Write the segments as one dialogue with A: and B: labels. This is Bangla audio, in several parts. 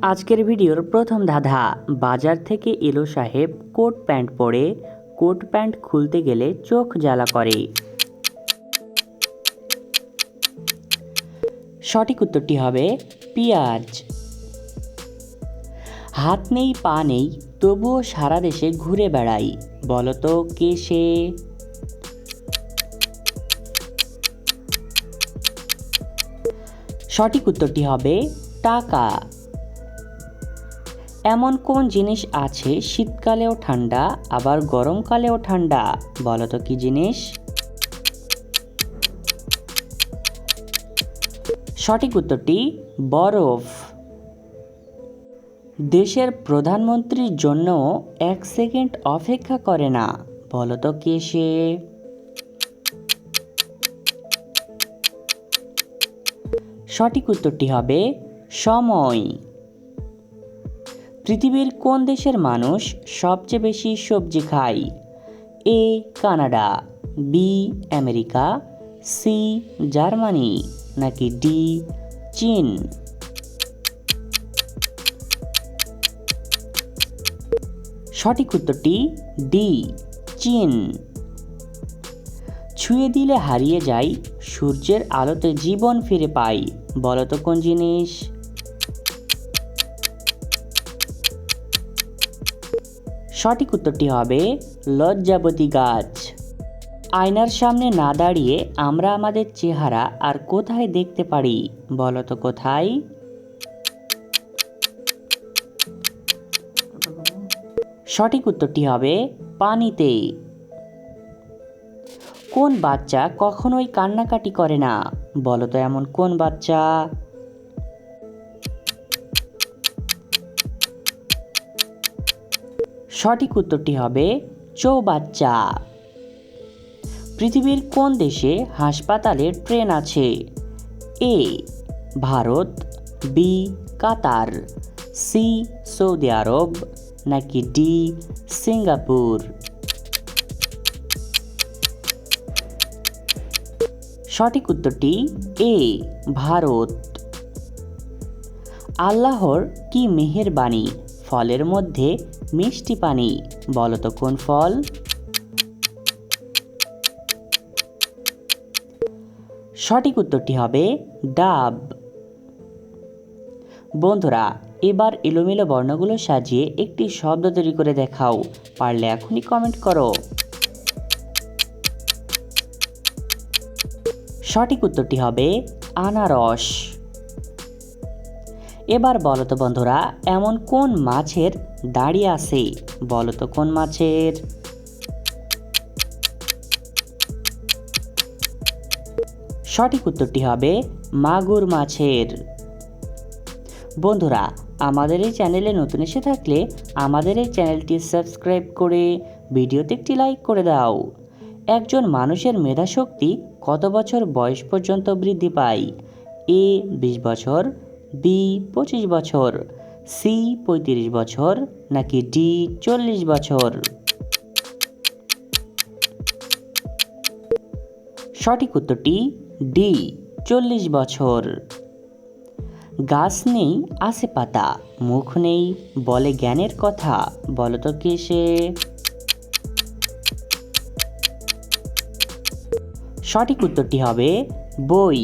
A: আজকের ভিডিওর প্রথম ধাঁধা। বাজার থেকে এলো সাহেব কোট প্যান্ট পরে, কোট প্যান্ট খুলতে গেলে চোখ জ্বালা করে। সঠিক উত্তরটি হবে পেঁয়াজ। হাত নেই পা নেই তবুও সারা দেশে ঘুরে বেড়াই, বলতো কে সে? সঠিক উত্তরটি হবে টাকা। এমন কোন জিনিস আছে শীতকালেও ঠান্ডা আবার গরমকালেও ঠান্ডা, বলতো কি জিনিস? সঠিক উত্তরটি বরফ। দেশের প্রধানমন্ত্রীর জন্য 1 সেকেন্ড অপেক্ষা করে না, বলতো কে সে? সঠিক উত্তরটি হবে সময়। পৃথিবীর কোন দেশের মানুষ সবচেয়ে বেশি সবজি খায়? A Canada, B America, C Germany, নাকি ডি চীন? সঠিক উত্তরটি ডি চীন। ছুঁয়ে দিলে হারিয়ে যায়, সূর্যের আলোতে জীবন ফিরে পাই, বলতো কোন জিনিস? সঠিক উত্তরটি হবে লজ্জাবতী গাছ। আয়নার সামনে না দাঁড়িয়ে আমরা আমাদের চেহারা আর কোথায় দেখতে পারি, বলতো কোথায়? সঠিক উত্তরটি হবে পানিতে। কোন বাচ্চা কখনোই কান্নাকাটি করে না, বলতো এমন কোন বাচ্চা? সঠিক উত্তরটি হবে চৌবাচ্চা। পৃথিবীর কোন দেশে হাসপাতালে ট্রেন আছে? এ ভারত, বি কাতার, সি সৌদি আরব, নাকি ডি সিঙ্গাপুর? সঠিক উত্তরটি এ ভারত। আল্লাহর কি মেহেরবানি, ফলের মধ্যে মিষ্টি পানি, বলতো কোন ফল? সঠিক উত্তরটি হবে ডাব। বন্ধুরা, এবার এলোমেলো বর্ণগুলো সাজিয়ে একটি শব্দ তৈরি করে দেখাও, পারলে এখনই কমেন্ট করো। সঠিক উত্তরটি হবে আনারস। এবার বলো তো বন্ধুরা, এমন কোন মাছের দাড়ি আছে, বলতো কোন মাছের? সঠিক উত্তরটি হবে মাগুর মাছের। বন্ধুরা, আমাদের এই চ্যানেলে নতুন এসে থাকলে আমাদের এই চ্যানেলটি সাবস্ক্রাইব করে ভিডিওতে একটি লাইক করে দাও। একজন মানুষের মেধাশক্তি কত বছর বয়স পর্যন্ত বৃদ্ধি পায়? এ 20 বছর, বি 25 বছর, সি 35 বছর, নাকি ডি 40 বছর? সঠিক উত্তরটি ডি 40 বছর। গাছ নেই আছে পাতা, মুখ নেই বলে জ্ঞানের কথা, বলতো কে সে? সঠিক উত্তরটি হবে বই।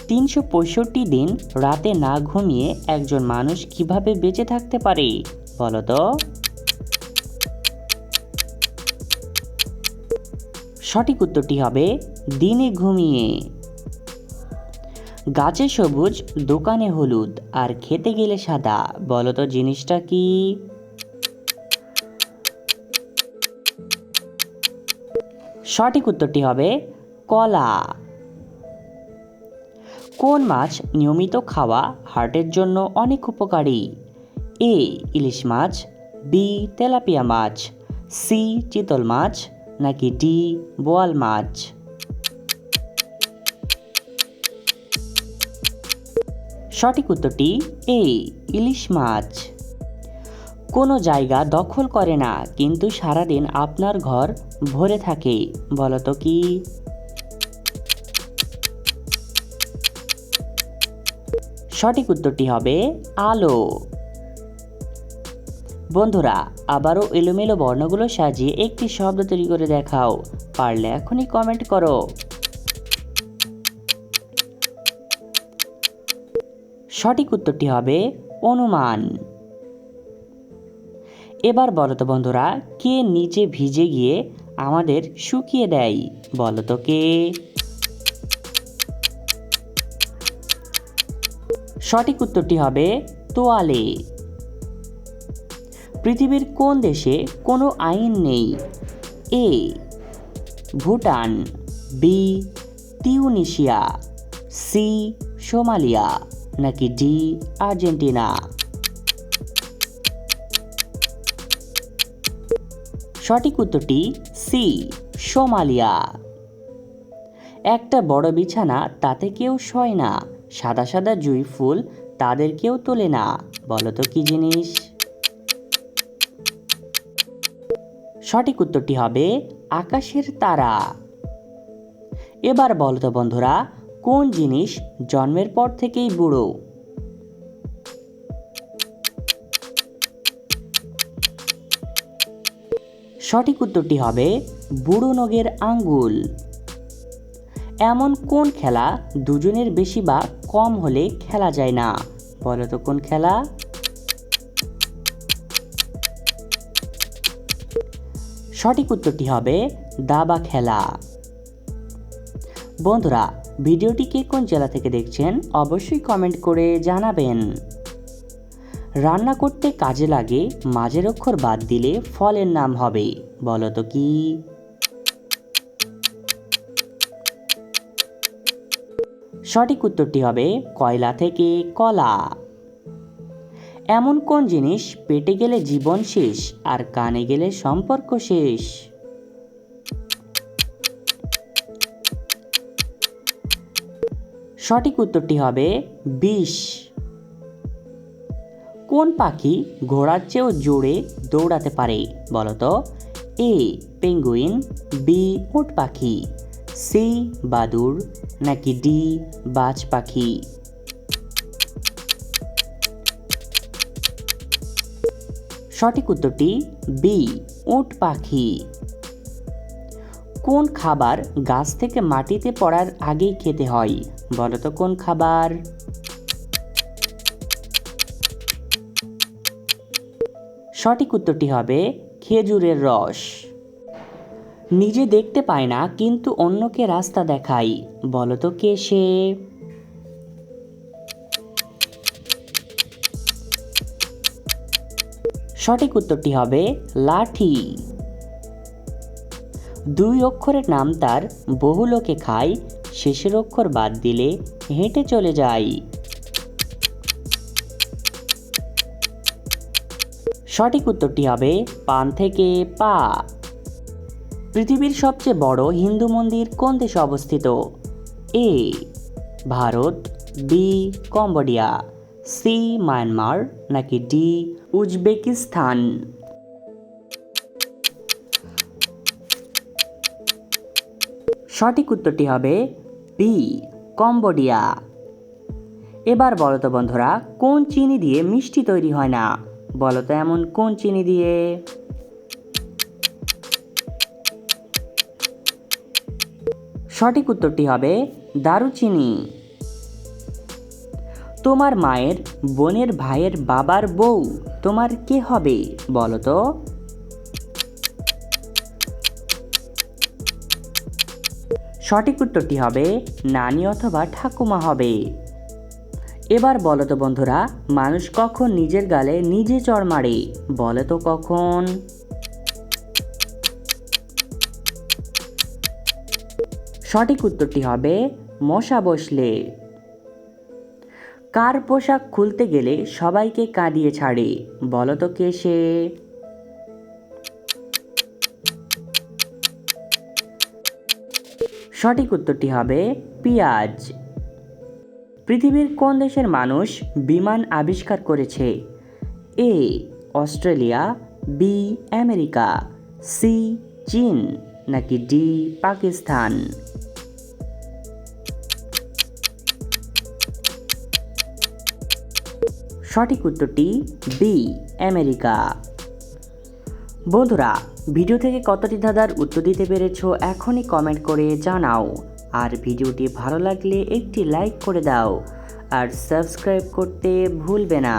A: 365 দিন রাতে না ঘুমিয়ে একজন মানুষ কিভাবে বেঁচে থাকতে পারে, বলতো? সঠিক উত্তরটি হবে দিনে ঘুমিয়ে। গাছে সবুজ দোকানে হলুদ আর খেতে গেলে সাদা, বলতো জিনিসটা কি? সঠিক উত্তরটি হবে কলা। কোন মাছ নিয়মিত খাওয়া হার্টের জন্য অনেক উপকারী? এ ইলিশ মাছ, বি তেলাপিয়া মাছ, সি চিতল মাছ, নাকি ডি বোয়াল মাছ? সঠিক উত্তরটি এ ইলিশ মাছ। কোনো জায়গা দখল করে না কিন্তু সারাদিন আপনার ঘর ভরে থাকে, বলতো কি? সঠিক উত্তরটি হবে আলো। বন্ধুরা, আবারও এলোমেলো বর্ণগুলো সাজিয়ে একটি শব্দ তৈরি করে দেখাও। পারলে এখনই কমেন্ট করো। সঠিক উত্তরটি হবে অনুমান। এবার বলো তো বন্ধুরা, কে নিচে ভিজে গিয়ে আমাদের শুকিয়ে দেয়? বলো তো কে? সঠিক উত্তরটি হবে তোয়ালে। পৃথিবীর কোন দেশে কোনো আইন নেই? A Bhutan, B Tunisia, C Somalia, নাকি ডি আর্জেন্টিনা? সঠিক উত্তরটি সি সোমালিয়া। একটা বড় বিছানা, তাতে কেউ শয় না, সাদা সাদা জুঁই ফুল তাদের কেউ তোলে না, বলো তো কি জিনিস? সঠিক উত্তরটি হবে আকাশের তারা। এবার বলো তো বন্ধুরা, কোন জিনিস জন্মের পর থেকেই বুড়ো? সঠিক উত্তরটি হবে বুড়ো নখের আঙ্গুল। এমন কোন খেলা দুজনের বেশি বা কম হলে খেলা যায় না? বলো তো কোন খেলা? সঠিক উত্তরটি হবে দাবা খেলা। বন্ধুরা, ভিডিওটি কে কোন জেলা থেকে দেখছেন অবশ্যই কমেন্ট করে জানাবেন। রান্না করতে কাজে লাগে, মাঝের অক্ষর বাদ দিলে ফলের নাম হবে, বলো তো কি? সঠিক উত্তরটি হবে কয়লা থেকে কলা। এমন কোন জিনিস পেটে গেলে জীবন শেষ আর কানে গেলে সম্পর্ক শেষ? সঠিক উত্তরটি হবে বিষ। কোন পাখি ঘোড়ার চেয়েও জোরে দৌড়াতে পারে? বলো তো। এ পেঙ্গুইন, বি উট পাখি, সি বাদুড়, নাকি ডি বাজ পাখি? সঠিক উত্তরটি বি উট পাখি। কোন খাবার গাছ থেকে মাটিতে পড়ার আগেই খেতে হয়? বলো তো কোন খাবার? সঠিক উত্তরটি হবে খেজুরের রস। নিজে দেখতে পায় না কিন্তু অন্যকে রাস্তা দেখায়, বলো তো কে সে? সঠিক উত্তরটি হবে লাঠি। দুই অক্ষরের নাম তার, বহু লোকে খায়, শেষের অক্ষর বাদ দিলে হেঁটে চলে যায়। সঠিক উত্তরটি হবে পান থেকে পা। পৃথিবীর সবচেয়ে বড় হিন্দু মন্দির কোন দেশে অবস্থিত? A Bharat, B Cambodia, C Myanmar, নাকি ডি উজবেকিস্তান? সঠিক উত্তরটি হবে বি কম্বোডিয়া। এবার বলো তো বন্ধুরা, কোন চিনি দিয়ে মিষ্টি তৈরি হয় না? বলো তো এমন কোন চিনি দিয়ে? সঠিক উত্তরটি হবে দারুচিনি। তোমার মায়ের বোনের ভাইয়ের বাবার বউ তোমার কে হবে? বলো তো। সঠিক উত্তরটি হবে নানি অথবা ঠাকুমা হবে। এবার বলো তো বন্ধুরা, মানুষ কখন নিজের গালে নিজে চড় মারে? বলো তো কখন? সঠিক উত্তরটি হবে মশা বসলে। কার পোশাক খুলতে গেলে সবাইকে কাঁদিয়ে ছাড়ে? বলো তো কে সে? সঠিক উত্তরটি হবে পিঁয়াজ। পৃথিবীর কোন দেশের মানুষ বিমান আবিষ্কার করেছে? A Australia, B America, C চীন, নাকি ডি পাকিস্তান? সঠিক উত্তরটি বি, আমেরিকা। বন্ধুরা, ভিডিও থেকে কতটি ধাঁধার উত্তর দিতে পেরেছো এখনই কমেন্ট করে জানাও। আর ভিডিওটি ভালো লাগলে একটি লাইক করে দাও আর সাবস্ক্রাইব করতে ভুলবে না।